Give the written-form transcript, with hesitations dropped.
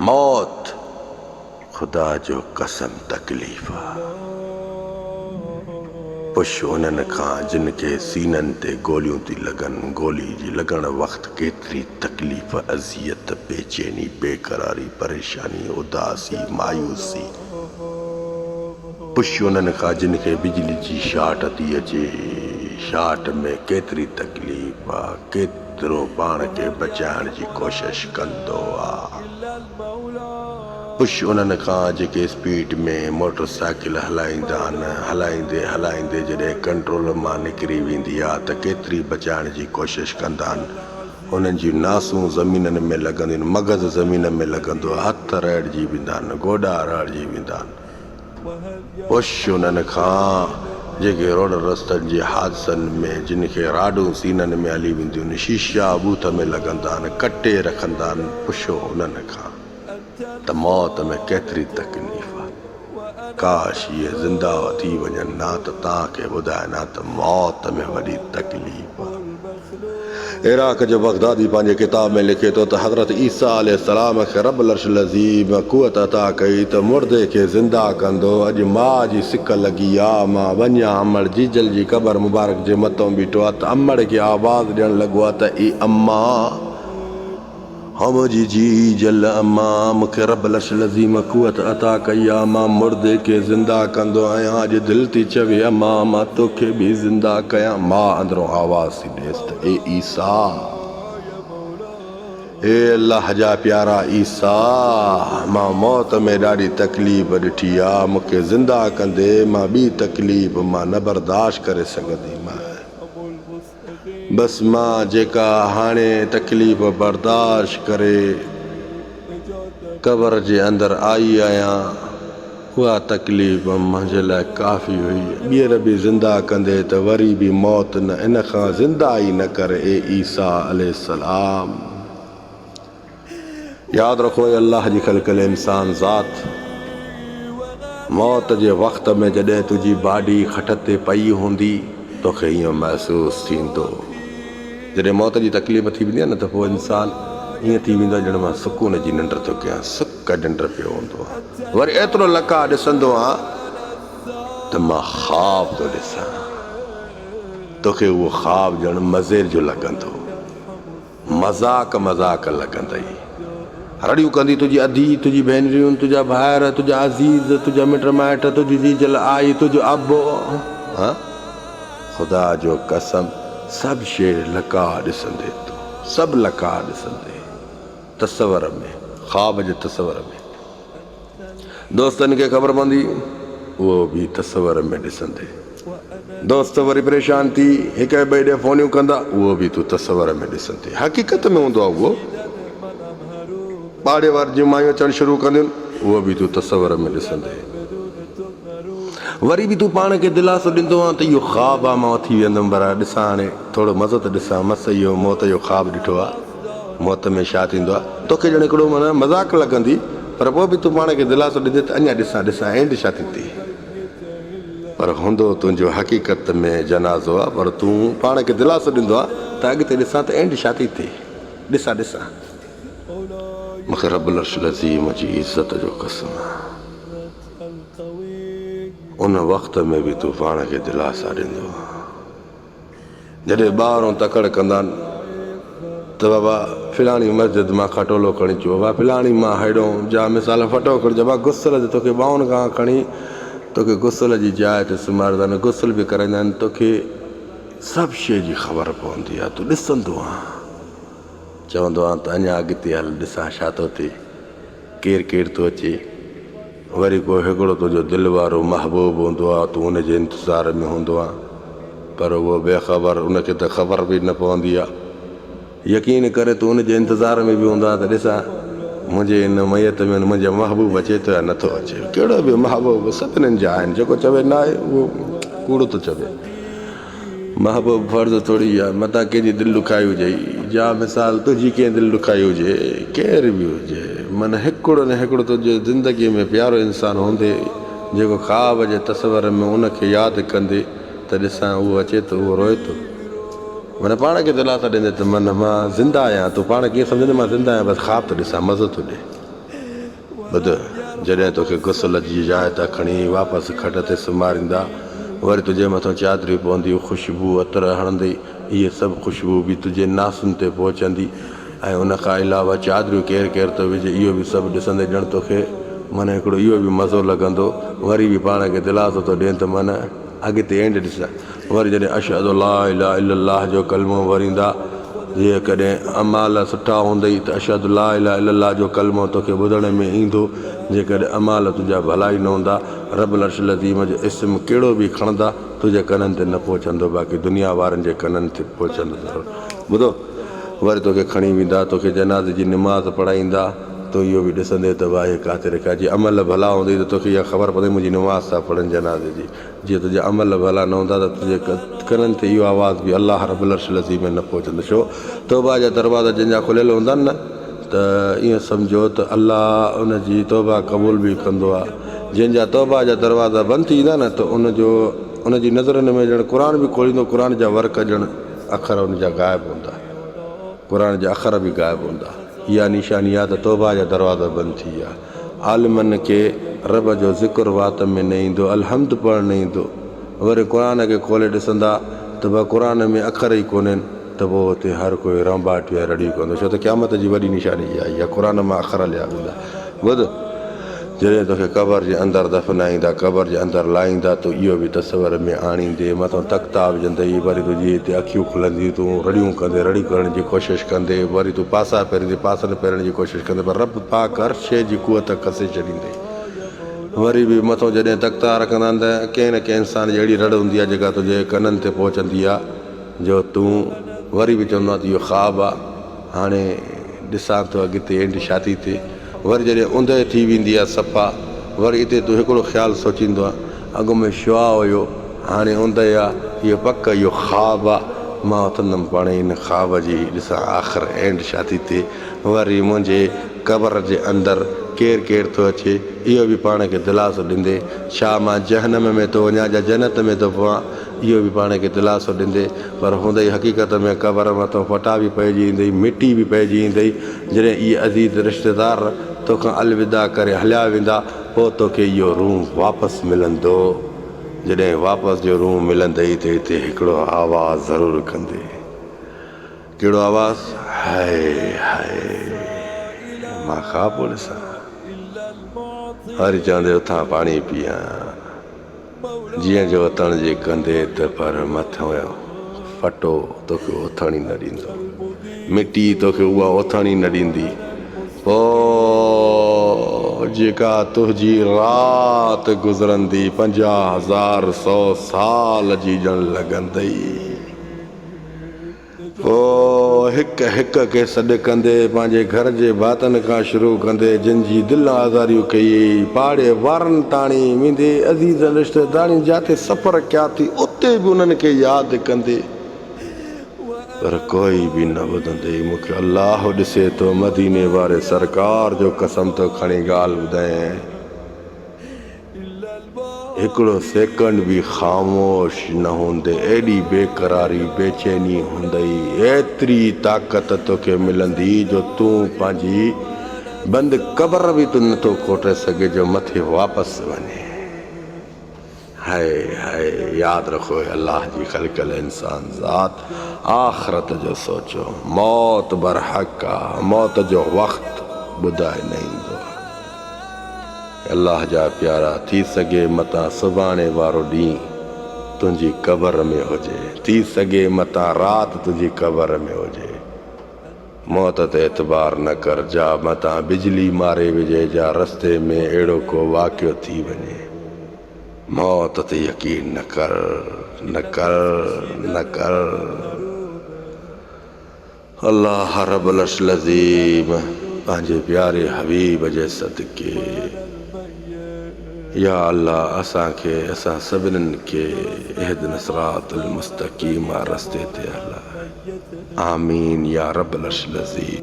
मौत खुदा जो कसम तकलीफ़ पुश उन्हनि खां जिन खे सीननि ते गोलियूं थी लॻनि। गोली जी लॻण वक़्तु केतिरी तकलीफ़, अज़ियत, बेचैनी, बेक़रारी, परेशानी, उदासी, मायूसी। पुश उन्हनि खां जिन खे बिजली जी शाट थी अचे। शाट में केतिरी तकलीफ़ आहे, केतिरो पाण खे बचाइण जी कोशिश कंदो आहे। पुश उन्हनि खां जेके स्पीड में मोटर साइकिल हलाईंदा आहिनि। हलाईंदे हलाईंदे जॾहिं कंट्रोल मां निकिरी वेंदी आहे त केतिरी बचाइण जी कोशिश कंदा आहिनि। उन्हनि जी नासूं ज़मीननि में लॻंदियूं आहिनि, मग़ज़ ज़मीन में लॻंदो आहे, हथ रहिड़िजी वेंदा आहिनि, गोॾा रहिड़िजी वेंदा आहिनि। पुश उन्हनि खां जेके रोड रस्तनि जे हादसनि में जिन खे राडूं सीननि में हली वेंदियूं आहिनि, शीशा बूथ में लॻंदा आहिनि, कटे रखंदा आहिनि। पुछो उन्हनि खां त मौत में केतिरी तकलीफ़ आहे। काश इहे ज़िंदा थी वञनि ना त तव्हांखे ॿुधाए ना त मौत में वॾी तकलीफ़ आहे। इराक़ जो बगदादी पंहिंजे किताब में लिखे थो त हज़रत ईसा अलैहिस्सलाम खे रब्बुल अर्शिल अज़ीम क़ुवत अता कई त मुर्दे खे ज़िंदा कंदो। अॼु माउ जी सिक लॻी आहे, मां वञा अमड़ जीजल जी क़बर मुबारक जे मथां बीठो आहे त अमड़ खे आवाज़ ॾियणु लॻो आहे त ई अम्मा, हम जी जीजल अम्मा, मूंखे रब्बुल अर्शिल अज़ीम क़ुवत अता कई आहे, मां मुर्दे खे ज़िंदा कंदो आहियां। अॼु दिलि थी चवे अम्मा मां तोखे बि ज़िंदा कयां। मां अंदरों आवाज़ थी ॾेसि त ए ईसा, हे अल्लाह जा प्यारा ईसा, मां मौत में ॾाढी तकलीफ़ ॾिठी आहे, मूंखे ज़िंदा कंदे मां ॿी तकलीफ़ मां न बर्दाश्त करे सघंदी। बसि मां जेका हाणे तकलीफ़ बर्दाश्त करे क़बर जे अंदरि आई आहियां, उहा तकलीफ़ मुंहिंजे लाइ काफ़ी हुई। ॿीहर बि ज़िंदा कंदे त वरी बि मौत न, इन खां ज़िंदा ई न कर ए ईसा अलैहिस्सलाम। यादि रखो अल्लाह जी ख़ल्क़ल इंसान ज़ात, मौत जे वक़्त में जॾहिं तुंहिंजी बाडी खट ते पई हूंदी तोखे ईअं महसूसु थींदो। जॾहिं मौत जी तकलीफ़ थी वेंदी आहे न त पोइ इंसानु ईअं थी वेंदो आहे ॼण मां सुकून जी निंड थो कयां, सुक निंड पियो हूंदो आहे। वरी एतिरो लका ॾिसंदो आहे त मां ख़्वाब थो ॾिसां। तोखे उहो ख़्वाब ॼण मज़े जो लॻंदो, मज़ाक मज़ाक लॻंदई। रड़ियूं कंदी तुंहिंजी अधी, तुंहिंजी भेनरियूं, तुंहिंजा भाइर, तुंहिंजा अज़ीज़, तुंहिंजा मिट माइट, तुंहिंजी जीजल आई, तुंहिंजो अबो। ख़ुदा जो कसम सभु शइ लका ॾिसंदे तूं, सभु लका ॾिसंदे, तसवर में, ख़्वाब जे तसवर में। दोस्तनि खे ख़बर पवंदी, उहो बि तसवर में ॾिसंदे। दोस्त वरी परेशान थी हिक ॿिए ॾे फ़ोनियूं कंदा, उहो बि तूं तसवर में ॾिसंदे। हक़ीक़त में हूंदो आहे उहो। पाड़े वार जूं मायूं अचणु शुरू कंदियूं, उहो बि तूं तसवर में ॾिसंदे। वरी बि तूं पाण खे दिलासो ॾींदो आहे त इहो ख़्वाबु आहे, मां उथी वेंदुमि, पर ॾिसां हाणे थोरो मज़ो त ॾिसां, मस इहो मौत जो ख़्वाबु ॾिठो आहे। मौत में छा थींदो आहे, तोखे ॼण हिकिड़ो माना मज़ाक लॻंदी, पर पोइ बि तूं पाण खे दिलासो ॾींदे त अञा ॾिसां एंड छा थींदी। पर हूंदो तुंहिंजो हक़ीक़त में जनाज़ो आहे, पर तूं पाण खे दिलासो ॾींदो आहे त अॻिते ॾिसां त एंड छा थी थिए, ॾिसां। मूंखे रब्बुल अर्शिल अज़ीम जी इज़त जो कसम, उन वक़्त में बि तूं पाण खे दिलासा ॾींदो। जॾहिं ॿारहों तकड़ कंदा आहिनि त बाबा फिलाणी मस्जिद मां खटोलो खणी अचो, बाबा फिलाणी मां हेॾो जा मिसाल फटो खणिजो, बाबा गुसल ते तोखे ॿाहुनि खां खणी तोखे गुसल जी जाइ ते सुम्हारींदा आहिनि, गुसल बि कराईंदा आहिनि, तोखे सभु शइ जी ख़बर पवंदी आहे। तूं ॾिसंदो आहे, चवंदो आहे त अञा अॻिते हल ॾिसां छा थो थिए, केरु केरु थो अचे। वरी को हिकिड़ो तुंहिंजो दिलि वारो महबूबु हूंदो आहे, तूं उनजे इंतज़ार में हूंदो आहे, पर उहो बेख़बर, उनखे त ख़बर बि न पवंदी आहे। यकीन करे तूं उनजे इंतज़ार में बि हूंदो आहे त ॾिसां मुंहिंजे इन मैयत में मुंहिंजो महबूबु अचे थो या नथो अचे। कहिड़ो बि महबूबु सभिनीनि जा आहिनि, जेको चवे न आहे उहो कूड़ो थो चवे। महबूबु फ़र्ज़ु थोरी आहे मथां कंहिंजी दिलि दुखाई हुजे, जा मिसाल तुंहिंजी कंहिं दिलि दुखाई हुजे, केर बि हुजे, माना हिकिड़ो न हिकिड़ो तुंहिंजे ज़िंदगीअ में प्यारो इंसानु हूंदे जेको ख़्वाब जे तसवर में उनखे यादि कंदे त ॾिसां उहो अचे थो, उहो रोए थो। माना पाण खे दिलासा ॾींदे त माना मां ज़िंदा आहियां, तूं पाण कीअं सम्झंदे मां ज़िंदा आहियां, बसि ख़्वाब थो ॾिसां, मज़ो थो ॾे। ॿुध जॾहिं तोखे गुसल जी जाइ था खणी वापसि खट ते सुम्हारींदा वरी तुंहिंजे मथां चादरियूं पवंदियूं ख़ुशबू अतर हणंदी इहे सभु ख़ुशबू बि तुंहिंजे नासुनि ते पहुचंदी ऐं उन खां अलावा चादरियूं केरु केरु थो विझे इहो बि सभु ॾिसंदे ॼण तोखे माना हिकिड़ो इहो बि मज़ो लॻंदो वरी बि पाण खे दिलासो थो ॾियनि त माना अॻिते एंड ॾिसां वरी जॾहिं अशहदु ला इलाहा इल्लल्लाह जो कलमो वरींदा जीअं कॾहिं अमाल सुठा हूंदई त अशहदु ला इलाहा इल्लल्लाह जो कलमो तोखे ॿुधण में ईंदो जेकॾहिं अमाल तुंहिंजा भलाई न हूंदा रब अर्शल अज़ीम जो इस्म कहिड़ो बि खणंदा तुंहिंजे कननि ते न पहुचंदो बाक़ी दुनिया वारनि जे कननि ते पहुचंदो ॿुधो वरी तोखे खणी वेंदा तोखे जनाज़ जी निमाज़ पढ़ाईंदा तो इहो बि ॾिसंदे त वाहे काथे रखिया जीअं अमल भला हूंदई त तोखे इहा ख़बर पवंदी मुंहिंजी निमाज़ था पढ़नि जनाज़े जी जीअं तुंहिंजा अमल भला न हूंदा त तुंहिंजे कननि ते इहो आवाज़ बि अलाह रब्बुल अर्शिल अज़ीम में न पहुचंदो छो तौबा जा दरवाज़ा जंहिंजा खुलियल हूंदा आहिनि न त ईअं सम्झो त अलाह उन जी तौबा क़बूल बि कंदो आहे जंहिंजा तौबा जा दरवाज़ा बंदि थी वेंदा न त उन जी नज़रनि में ॼण क़ुर बि खोलींदो क़ुर जा वर्क ॼण अख़र उन जा ग़ाइबु हूंदा क़ुर जा अख़र बि ग़ाइबु हूंदा इहा निशानी आहे त तौबा जा दरवाज़ा बंदि थी विया आलिमनि खे रब जो ज़िक्र वात में न ईंदो अलहम्द पढ़णु न ईंदो वरी क़ुर खे खोले ॾिसंदा त भई क़ुर में अख़र ई कोन्हनि त पोइ हुते हर कोई रंबाटी रड़ी कंदो छो त क़यामत जी वॾी निशानी इहा इहा क़ुर मां अख़र लिया वेंदा ॿुध जॾहिं तोखे क़बर जे अंदरि दफ़नाईंदा क़बर जे अंदरि लाहींदा त इहो बि तस्वर में आणींदे मथां तख़्ता विझंदई वरी तुंहिंजी हिते अखियूं खुलंदियूं तूं रड़ियूं कंदे रड़ी करण जी कोशिशि कंदे वरी तूं पासा फेरींदे पासनि फेरण जी कोशिशि कंदे पर रब पाक हर शइ जी कुवत कसे छॾींदई वरी बि मथां जॾहिं तख़्ता रखंदा आहिनि त कंहिं न कंहिं इंसान जी अहिड़ी रड़ हूंदी आहे जेका तुंहिंजे कननि ते पहुचंदी आहे जो तूं वरी बि चवंदो आहे त इहो ख़्वाबु आहे हाणे ॾिसां थो अॻिते एंड छा थी थिए वरी जॾहिं उंदहि थी वेंदी आहे सफ़ा वरी हिते तूं हिकिड़ो ख़्यालु सोचींदो आहे अॻु में शुआ हुयो हाणे उंदहि आहे इहो पक इहो ख़्वाबु आहे मां उथंदुमि पाण इन ख़्वाब जी ॾिसां आख़िर एंड छा थी थिए वरी मुंहिंजे क़बर जे अंदरि केरु केरु थो अचे इहो बि पाण खे दिलासो ॾींदे छा मां जहनम में थो वञा या जन्नत में थो पवां इहो बि पाण खे दिलासो ॾींदे पर हूंदई हक़ीक़त में क़बर मथां फटा बि पइजी ईंदई मिटी बि पइजी ईंदई जॾहिं इहे अज़ीज़ रिश्तेदार तोखां अलविदा करे हलिया वेंदा पोइ तोखे इहो रूह वापसि मिलंदो जॾहिं वापसि जो रूह मिलंदई त हिते हिकिड़ो आवाज़ु ज़रूरु कंदे कहिड़ो आवाज़ु हाय हाय मां ख़्वाबु ॾिसां हरी चवंदे उथां पाणी पीआं जीअं जो उथण जे कंदे त पर मथां फटो तोखे उथण ई न ॾींदो मिटी तोखे उहा उथण ई न ॾींदी पोइ जेका तुंहिंजी राति गुज़रंदी 50,000 100 साल जी ॼण लॻंदई पोइ हिकु हिकु खे सॾु कंदे पंहिंजे घर जे भातनि खां शुरू कंदे जिन जी दिलि आज़ारियूं कई पाड़े वारनि ताणी वेंदे अज़ीज़ रिश्तेदारनि जिते सफ़र कया थी उते बि उन्हनि खे यादि कंदे पर कोई बि न ॿुधंदे मूंखे अलाह ॾिसे थो मदीने वारे सरकार जो कसम थो खणी ॻाल्हि ॿुधायां हिकिड़ो सेकंड बि ख़ामोश न हूंदे एॾी बेक़रारी बेचैनी हूंदई एतिरी ताक़त तोखे मिलंदी जो तूं पंहिंजी बंदि क़बर बि तूं नथो खोटे सघे जो मथे वापसि वञे हाय हाय यादि रखो अलाह जी ख़लक़ल इंसान ज़ात आख़िरत जो सोचो मौत बरहक़ आहे मौत जो वक़्तु ॿुधाए न ईंदो अलाह जा प्यारा थी सघे मतां सुभाणे वारो ॾींहुं तुंहिंजी क़बर में हुजे थी सघे मतां राति तुंहिंजी क़बर में हुजे मौत ते एतबार न कर जा मतां बिजली मारे विझे जा रस्ते में अहिड़ो को वाक़ियो थी वञे मौत ते यकीन न कर न कर न कर अल्लाह रब्बुल अर्शिल अज़ीम पंहिंजे प्यारे हबीब जे सदके या अल्लाह असांखे असां सभिनीनि खे इहदिन सिरातल मुस्तक़ीम रस्ते ते हलाए आमीन या रब्बुल अर्शिल अज़ीम।